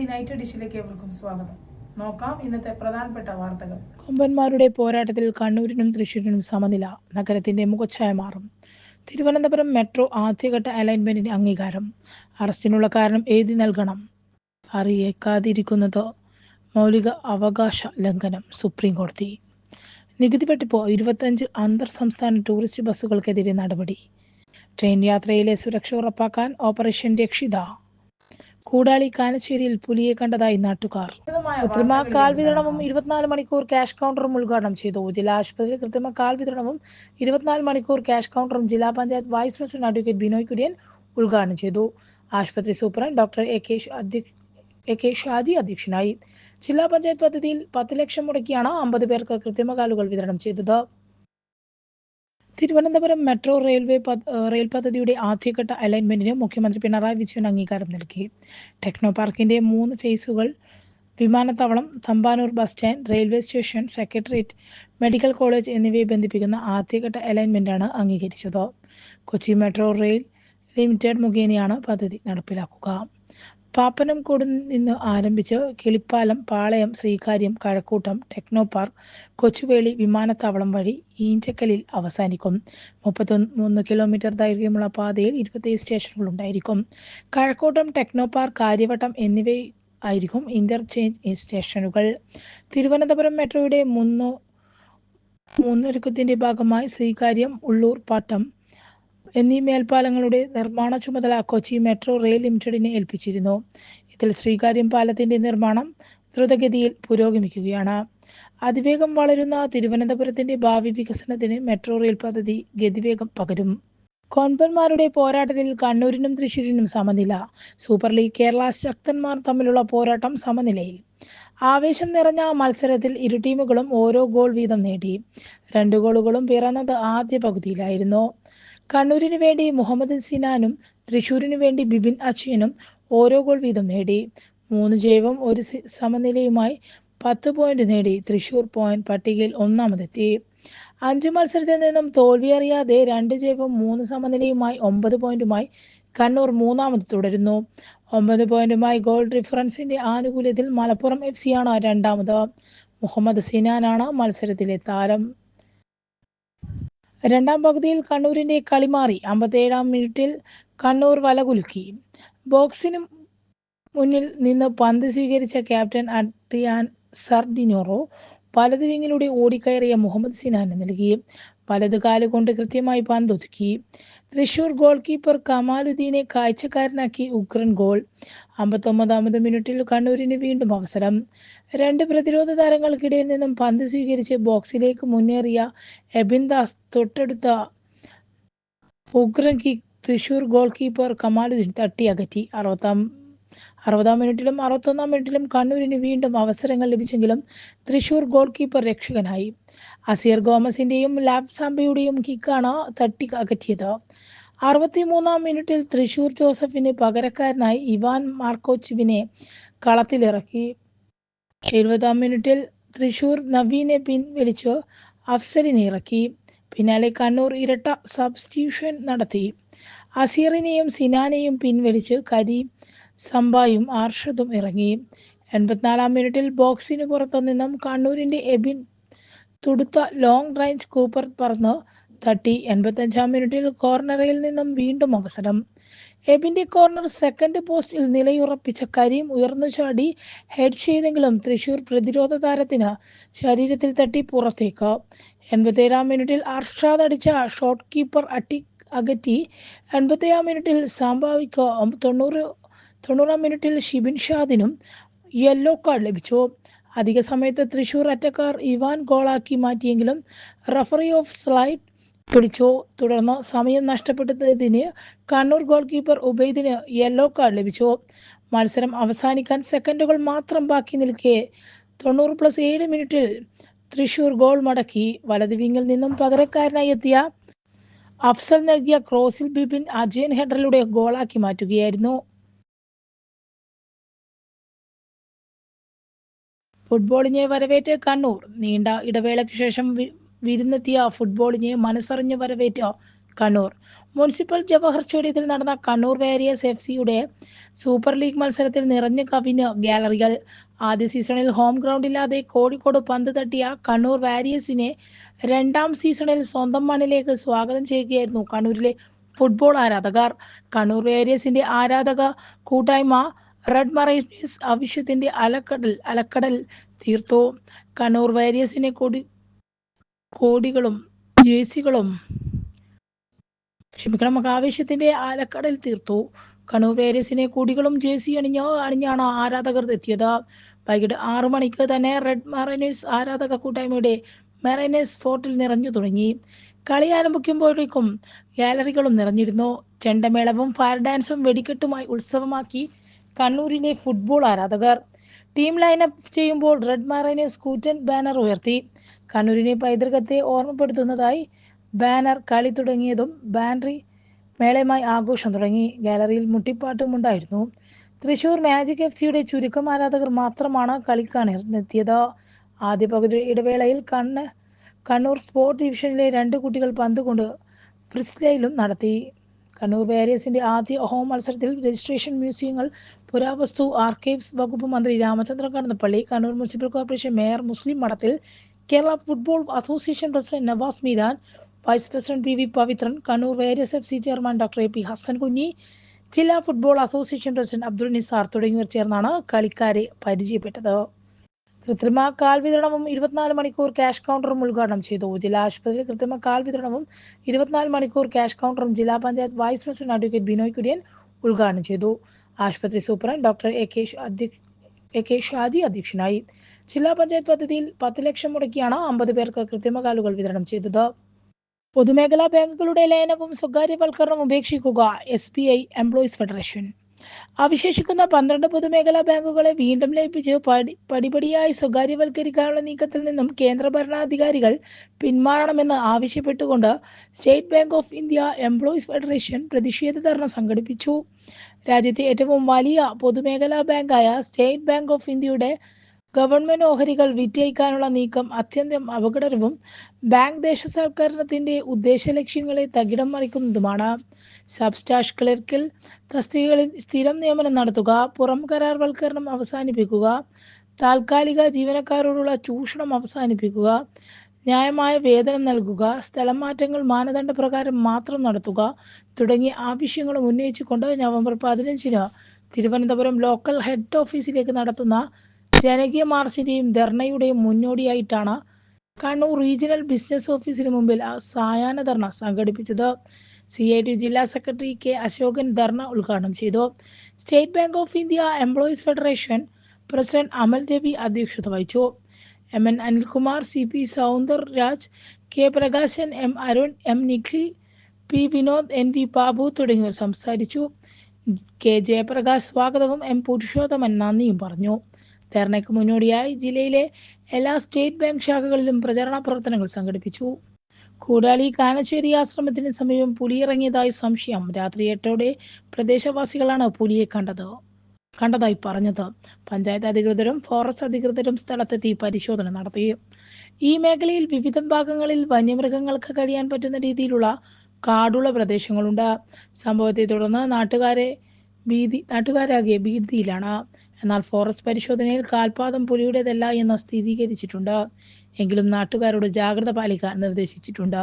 Malayali night എഡിഷനിലേക്ക് ഏവർക്കും സ്വാഗതം. നോക്കാം ഇന്നത്തെ പ്രധാനപ്പെട്ട വാർത്തകൾ. കൊമ്പന്മാരുടെ പോരാട്ടത്തിൽ കണ്ണൂരിനും തൃശ്ശൂരിനും സമനില. നഗരത്തിന്റെ മുഖച്ഛായ മാറും. തിരുവനന്തപുരം മെട്രോ ആദ്യഘട്ട അലൈൻമെന്റിന് അംഗീകാരം. അറസ്റ്റിനുള്ള കാരണം എഴുതി നൽകണം. അറിയിക്കാതിരിക്കുന്നത് മൗലിക അവകാശ ലംഘനം. സുപ്രീം കോടതി. നികുതി വെട്ടിപ്പ് 25 അന്തർ സംസ്ഥാന ടൂറിസ്റ്റ് ബസ്സുകൾക്കെതിരെ നടപടി. ട്രെയിൻ യാത്രയിലെ സുരക്ഷ ഉറപ്പാക്കാൻ ഓപ്പറേഷൻ രക്ഷിത. കൂടാളി കാനശ്ശേരിയിൽ പുലിയെ കണ്ടതായി നാട്ടുകാർ. കൃത്രിമ കാൽ വിതരണവും 24 മണിക്കൂർ ക്യാഷ് കൗണ്ടറും ഉദ്ഘാടനം ചെയ്തു. ജില്ലാ ആശുപത്രിയിൽ കൃത്രിമ കാൽ വിതരണവും 24 മണിക്കൂർ ക്യാഷ് കൗണ്ടറും ജില്ലാ panchayat vice president advocate Binoy Kurian ഉദ്ഘാടനം ചെയ്തു. ആശുപത്രി superintendent doctor A K Shaji അധ്യക്ഷനായി. ജില്ലാ പഞ്ചായത്ത് പദ്ധതിയിൽ 10 ലക്ഷം മുടക്കിയാണ് 50 പേർക്ക് കൃത്രിമ കാലുകൾ വിതരണം ചെയ്തത്. തിരുവനന്തപുരം മെട്രോ റെയിൽ പദ്ധതിയുടെ ആദ്യഘട്ട അലൈൻമെന്റിന് മുഖ്യമന്ത്രി പിണറായി വിജയൻ അംഗീകാരം നൽകി. ടെക്നോ പാർക്കിന്റെ 3 ഫേസുകൾ വിമാനത്താവളം, Thampanoor bus stand, railway station, secretariat, medical college എന്നിവയെ ബന്ധിപ്പിക്കുന്ന ആദ്യഘട്ട അലൈൻമെന്റാണ് അംഗീകരിച്ചത്. കൊച്ചി മെട്രോ റെയിൽ ലിമിറ്റഡ് മുഖേനയാണ് പദ്ധതി നടപ്പിലാക്കുക. പാപ്പനംകോട് നിന്ന് ആരംഭിച്ച് കിളിപ്പാലം, പാളയം, ശ്രീകാര്യം, കഴക്കൂട്ടം, ടെക്നോ പാർക്ക്, കൊച്ചുവേളി വിമാനത്താവളം വഴി ഈഞ്ചക്കലിൽ അവസാനിക്കും. 33 കിലോമീറ്റർ ദൈർഘ്യമുള്ള പാതയിൽ 27 സ്റ്റേഷനുകൾ ഉണ്ടായിരിക്കും. കഴക്കൂട്ടം, ടെക്നോ പാർക്ക്, കാര്യവട്ടം എന്നിവയായിരിക്കും ഇന്റർചേഞ്ച് സ്റ്റേഷനുകൾ. തിരുവനന്തപുരം മെട്രോയുടെ മുന്നൊരുക്കത്തിന്റെ ഭാഗമായി ശ്രീകാര്യം, ഉള്ളൂർ പാട്ടം എന്നീ മേൽപ്പാലങ്ങളുടെ നിർമ്മാണ ചുമതല കൊച്ചി മെട്രോ റെയിൽ ലിമിറ്റഡിനെ ഏൽപ്പിച്ചിരുന്നു. ഇതിൽ ശ്രീകാര്യം പാലത്തിന്റെ നിർമ്മാണം ദ്രുതഗതിയിൽ പുരോഗമിക്കുകയാണ്. അതിവേഗം വളരുന്ന തിരുവനന്തപുരത്തിന്റെ ഭാവി വികസനത്തിന് മെട്രോ റെയിൽ പദ്ധതി ഗതിവേഗം പകരും. കൊമ്പന്മാരുടെ പോരാട്ടത്തിൽ കണ്ണൂരിനും തൃശ്ശൂരിനും സമനില. സൂപ്പർ ലീഗ് കേരള ശക്തന്മാർ തമ്മിലുള്ള പോരാട്ടം സമനിലയിൽ. ആവേശം നിറഞ്ഞ മത്സരത്തിൽ ഇരു ടീമുകളും ഓരോ ഗോൾ വീതം നേടി. 2 ഗോളുകളും പിറന്നത് ആദ്യ പകുതിയിലായിരുന്നു. കണ്ണൂരിനു വേണ്ടി മുഹമ്മദ് സിനാനും തൃശ്ശൂരിനു വേണ്ടി ബിബിൻ അച്ചയനും ഓരോ ഗോൾ വീതം നേടി. 3 ജയവും 1 സമനിലയുമായി 10 പോയിന്റ് നേടി തൃശ്ശൂർ പോയിന്റ് പട്ടികയിൽ ഒന്നാമതെത്തി. 5 മത്സരത്തിൽ നിന്നും തോൽവിയറിയാതെ 2 ജയവും 3 സമനിലയുമായി 9 പോയിന്റുമായി കണ്ണൂർ മൂന്നാമത് തുടരുന്നു. 9 പോയിന്റുമായി ഗോൾ ഡിഫറൻസിന്റെ ആനുകൂല്യത്തിൽ മലപ്പുറം FC ആണ് രണ്ടാമത്. മുഹമ്മദ് സിനാനാണ് മത്സരത്തിലെ താരം. രണ്ടാം പകുതിയിൽ കണ്ണൂരിന്റെ കളി മാറി. 57-ാം മിനിറ്റിൽ കണ്ണൂർ വലകുലുക്കി. ബോക്സിന് മുന്നിൽ നിന്ന് പന്ത് സ്വീകരിച്ച ക്യാപ്റ്റൻ അഡ്രിയാൻ സർഡിനോറോ വലത് വിങ്ങിലൂടെ ഓടിക്കയറിയ മുഹമ്മദ് സിനാന് നൽകി. വലത് കാലുകൊണ്ട് കൃത്യമായി പന്തൊതുക്കി. തൃശൂർ ഗോൾ കീപ്പർ കമാലുദ്ദീനെ കാഴ്ചക്കാരനാക്കി ഉഗ്രൻ ഗോൾ. 59-ാമത് മിനിറ്റിൽ കണ്ണൂരിന് വീണ്ടും അവസരം. 2 പ്രതിരോധ താരങ്ങൾക്കിടയിൽ നിന്നും പന്ത് സ്വീകരിച്ച് ബോക്സിലേക്ക് മുന്നേറിയ എബിൻ ദാസ് തൊട്ടടുത്ത ഉഗ്രൻ kick Thrissur goal keeper Kamaluddin തട്ടി അകറ്റി. 60-ാം മിനിറ്റിലും 61-ാം മിനിറ്റിലും കണ്ണൂരിന് വീണ്ടും അവസരങ്ങൾ ലഭിച്ചെങ്കിലും തൃശൂർ ഗോൾ കീപ്പർ രക്ഷകനായി. അസിയർ ഗോമസിന്റെയും ലാബ് സാംബയുടെയും കിക്കാണ് തട്ടി അകറ്റിയത്. 63-ാം മിനിറ്റിൽ തൃശൂർ ജോസഫിന് പകരക്കാരനായി ഇവാൻ മാർക്കോച്ചുവിനെ കളത്തിലിറക്കി. 70-ാം മിനിറ്റിൽ തൃശൂർ നവീനെ പിൻവലിച്ച് അഫ്സലിനെ ഇറക്കി. പിന്നാലെ കണ്ണൂർ ഇരട്ട സബ്സ്റ്റിറ്റ്യൂഷൻ നടത്തി. അസിയറിനെയും സിനാനെയും പിൻവലിച്ച് കരീം സംബായും അർഷദും ഇറങ്ങി. 84-ാം മിനിറ്റിൽ ബോക്സിന് പുറത്തു നിന്നും കണ്ണൂരിന്റെ എബിൻ തുടുത്ത ലോങ് റേഞ്ച് കൂപ്പർ പറന്ന് തട്ടി. 85-ാം മിനിറ്റിൽ കോർണറിൽ നിന്നും വീണ്ടും അവസരം. എബിന്റെ കോർണർ സെക്കൻഡ് പോസ്റ്റിൽ നിലയുറപ്പിച്ച കരീം ഉയർന്നു ചാടി ഹെഡ് ചെയ്തെങ്കിലും തൃശൂർ പ്രതിരോധ താരത്തിന് ശരീരത്തിൽ തട്ടി പുറത്തേക്ക്. 87-ാം മിനിറ്റിൽ അർഷാദ് അടിച്ച ഷോട്ട് കീപ്പർ അകറ്റി. 87-ാം മിനിറ്റിൽ സാംബാവിക്ക് 90-ാം മിനിറ്റിൽ ഷിബിൻ ഷാദിനും യെല്ലോ കാർഡ് ലഭിച്ചു. അധിക സമയത്ത് തൃശൂർ അറ്റക്കാർ ഇവാൻ ഗോളാക്കി മാറ്റിയെങ്കിലും റഫറി ഓഫ് സൈഡ് പിടിച്ചു. തുടർന്ന് സമയം നഷ്ടപ്പെട്ടതിന് കണ്ണൂർ ഗോൾ കീപ്പർ ഉബൈദിന് യെല്ലോ കാർഡ് ലഭിച്ചു. മത്സരം അവസാനിക്കാൻ സെക്കൻഡുകൾ മാത്രം ബാക്കി നിൽക്കെ 90+7 മിനിറ്റിൽ തൃശൂർ ഗോൾ മടക്കി. വലത് വിങ്ങിൽ നിന്നും പകരക്കാരനായി എത്തിയ അഫ്സൽ നൽകിയ ക്രോസിൽ ബിബിൻ അജയൻ ഹെഡറിലൂടെ ഗോളാക്കി മാറ്റുകയായിരുന്നു. ഫുട്ബോളിനെ വരവേറ്റ് കണ്ണൂർ. നീണ്ട ഇടവേളയ്ക്ക് ശേഷം വിരുന്നെത്തിയ ഫുട്ബോളിനെ മനസ്സറിഞ്ഞ് വരവേറ്റ കണ്ണൂർ. മുനിസിപ്പൽ ജവഹർ സ്റ്റേഡിയത്തിൽ നടന്ന കണ്ണൂർ വാരിയേഴ്സ് FC-യുടെ സൂപ്പർ ലീഗ് മത്സരത്തിൽ നിറഞ്ഞു കവിഞ്ഞ് ഗാലറികൾ. ആദ്യ സീസണിൽ ഹോം ഗ്രൗണ്ടില്ലാതെ കോഴിക്കോട് പന്ത് തട്ടിയ കണ്ണൂർ വാരിയേഴ്സിനെ രണ്ടാം സീസണിൽ സ്വന്തം മണ്ണിലേക്ക് സ്വാഗതം ചെയ്യുകയായിരുന്നു കണ്ണൂരിലെ ഫുട്ബോൾ ആരാധകർ. കണ്ണൂർ വാരിയേഴ്സിന്റെ ആരാധക കൂട്ടായ്മ റെഡ് മറൈനേഴ്സ് ആവശ്യത്തിന്റെ അലക്കടൽ തീർത്തു. കണ്ണൂർ വാരിയേഴ്സിനെ കോടികളും ജേഴ്സികളും ആവേശത്തിന്റെ ആലക്കടൽ തീർത്തു. കണ്ണൂർ വാരിയേഴ്സിനെ കൊടികളും ജേഴ്സി അണിഞ്ഞാണ് ആരാധകർ എത്തിയത്. വൈകിട്ട് 6 മണിക്ക് തന്നെ റെഡ് മറൈനേഴ്സ് ആരാധക കൂട്ടായ്മയുടെ മറൈനേഴ്സ് ഫോർട്ടിൽ നിറഞ്ഞു തുടങ്ങി. കളി ആരംഭിക്കുമ്പോഴേക്കും ഗാലറികളും നിറഞ്ഞിരുന്നു. ചെണ്ടമേളവും ഫയർ ഡാൻസും വെടിക്കെട്ടുമായി ഉത്സവമാക്കി കണ്ണൂരിലെ ഫുട്ബോൾ ആരാധകർ. ടീം ലൈനപ്പ് ചെയ്യുമ്പോൾ റെഡ് മറൈനേഴ്സ് കൂറ്റൻ ബാനർ ഉയർത്തി. കണ്ണൂരിനെ പൈതൃകത്തെ ഓർമ്മപ്പെടുത്തുന്നതായി ബാനർ. കളി തുടങ്ങിയതും ബാൻഡറി മേളയുമായി ആഘോഷം തുടങ്ങി. ഗാലറിയിൽ മുട്ടിപ്പാട്ടും ഉണ്ടായിരുന്നു. തൃശൂർ മാജിക് FC-യുടെ ചുരുക്കം ആരാധകർ മാത്രമാണ് കളിക്കാനെത്തിയത്. ആദ്യ പകുതി ഇടവേളയിൽ കണ്ണൂർ സ്പോർട്സ് ഡിവിഷനിലെ 2 കുട്ടികൾ പന്ത് കൊണ്ട് ഫ്രീസ്റ്റൈലും നടത്തി. കണ്ണൂർ വാരിയേഴ്സിന്റെ ആദ്യ ഹോം മത്സരത്തിൽ രജിസ്ട്രേഷൻ മ്യൂസിയങ്ങൾ, പുരാവസ്തു ആർക്കൈവ്സ് വകുപ്പ് മന്ത്രി Ramachandran Kadannappally, Kannur municipal corporation mayor Muslim Madathil, Kerala football association president Navas Meeran, vice president PV Pavithran, Kannur Warriors FC chairman doctor AP Hasan Kunhi, ജില്ലാ football association president Abdul Nisar തുടങ്ങിയവർ ചേർന്നാണ് കളിക്കാരെ പരിചയപ്പെട്ടത്. കൃത്രിമ കാൽ വിതരണവും 24 മണിക്കൂർ ക്യാഷ് കൗണ്ടറും ഉദ്ഘാടനം ചെയ്തു. ജില്ലാ ആശുപത്രിയിൽ കൃത്രിമ കാൽ വിതരണവും 24 മണിക്കൂർ ക്യാഷ് കൗണ്ടറും ജില്ലാ panchayat vice president advocate Binoy Kurian ഉദ്ഘാടനം ചെയ്തു. ആശുപത്രി സൂപ്രണ്ട് ഡോക്ടർ AK ഷാജി അധ്യക്ഷനായി. ജില്ലാ പഞ്ചായത്ത് പദ്ധതിയിൽ 10 ലക്ഷം മുടക്കിയാണ് 50 പേർക്ക് കൃത്രിമ കാലുകൾ വിതരണം ചെയ്തത്. പൊതുമേഖലാ ബാങ്കുകളുടെ ലയനവും സ്വകാര്യവൽക്കരണവും ഉപേക്ഷിക്കുക SBI എംപ്ലോയീസ് ഫെഡറേഷൻ. അവശേഷിക്കുന്ന 12 പൊതുമേഖലാ ബാങ്കുകളെ വീണ്ടും ലയിപ്പിച്ച് പടിപടിയായി സ്വകാര്യവൽക്കരിക്കാനുള്ള നീക്കത്തിൽ നിന്നും കേന്ദ്ര ഭരണാധികാരികൾ പിന്മാറണമെന്ന് ആവശ്യപ്പെട്ടുകൊണ്ട് state Bank of India Employees federation പ്രതിഷേധ ധർണ സംഘടിപ്പിച്ചു. രാജ്യത്തെ ഏറ്റവും വലിയ പൊതുമേഖലാ ബാങ്കായ സ്റ്റേറ്റ് ബാങ്ക് ഓഫ് ഇന്ത്യയുടെ ഗവൺമെന്റ് ഓഹരികൾ വിറ്റഴിക്കാനുള്ള നീക്കം അത്യന്തം അപകടകരവും ബാങ്ക് ദേശസാൽക്കരണത്തിന്റെ ഉദ്ദേശലക്ഷ്യങ്ങളെ തകിടം മറിക്കുന്നതുമാണ്. സബ് സ്റ്റാഷ് ക്ലർക്കൽ തസ്തികകളിൽ സ്ഥിരം നിയമനം നടത്തുക, പുറം കരാർവൽക്കരണം അവസാനിപ്പിക്കുക, താൽക്കാലിക ജീവനക്കാരോടുള്ള ചൂഷണം അവസാനിപ്പിക്കുക, ന്യായമായ വേതനം നൽകുക, സ്ഥലം മാറ്റങ്ങൾ മാനദണ്ഡപ്രകാരം മാത്രം നടത്തുക തുടങ്ങിയ ആവശ്യങ്ങളും ഉന്നയിച്ചുകൊണ്ട് നവംബർ 15-ന് തിരുവനന്തപുരം ലോക്കൽ ഹെഡ് ഓഫീസിലേക്ക് നടത്തുന്ന ജനകീയ മാർച്ചിന്റെയും ധർണയുടെയും മുന്നോടിയായിട്ടാണ് കണ്ണൂർ റീജിയണൽ ബിസിനസ് ഓഫീസിന് മുമ്പിൽ സായാഹ്ന ധർണ സംഘടിപ്പിച്ചത്. CIT ജില്ലാ സെക്രട്ടറി K അശോകൻ ധർണ ഉദ്ഘാടനം ചെയ്തു. State Bank of India Employees Federation president Amal Ravi അധ്യക്ഷത വഹിച്ചു. MN Anilkumar, CP Soundar Raj, K Prakashan, M Arun, M Nikhil, P Vinod, NV Babu തുടങ്ങിയവർ സംസാരിച്ചു. K ജയപ്രകാശ് സ്വാഗതവും M പുരുഷോത്തമൻ നന്ദിയും പറഞ്ഞു. ധർണയ്ക്ക് മുന്നോടിയായി ജില്ലയിലെ എല്ലാ സ്റ്റേറ്റ് ബാങ്ക് ശാഖകളിലും പ്രചരണ പ്രവർത്തനങ്ങൾ സംഘടിപ്പിച്ചു. കൂടാളി കാനശ്ശേരി ആശ്രമത്തിന് സമീപം പുലിയിറങ്ങിയതായി സംശയം. രാത്രി 8-ഓടെ പ്രദേശവാസികളാണ് പുലിയെ കണ്ടതായി പറഞ്ഞത്. പഞ്ചായത്ത് അധികൃതരും ഫോറസ്റ്റ് അധികൃതരും സ്ഥലത്തെത്തി പരിശോധന നടത്തി. ഈ മേഖലയിൽ വിവിധ ഭാഗങ്ങളിൽ വന്യമൃഗങ്ങൾക്ക് കഴിയാൻ പറ്റുന്ന രീതിയിലുള്ള കാടുള്ള പ്രദേശങ്ങളുണ്ട്. സംഭവത്തെ തുടർന്ന് നാട്ടുകാരാകെ ഭീതിയിലാണ്. എന്നാൽ ഫോറസ്റ്റ് പരിശോധനയിൽ കാൽപാദം പുലിയുടേതല്ല എന്ന് സ്ഥിരീകരിച്ചിട്ടുണ്ട്. എങ്കിലും നാട്ടുകാരോട് ജാഗ്രത പാലിക്കാൻ നിർദ്ദേശിച്ചിട്ടുണ്ട്.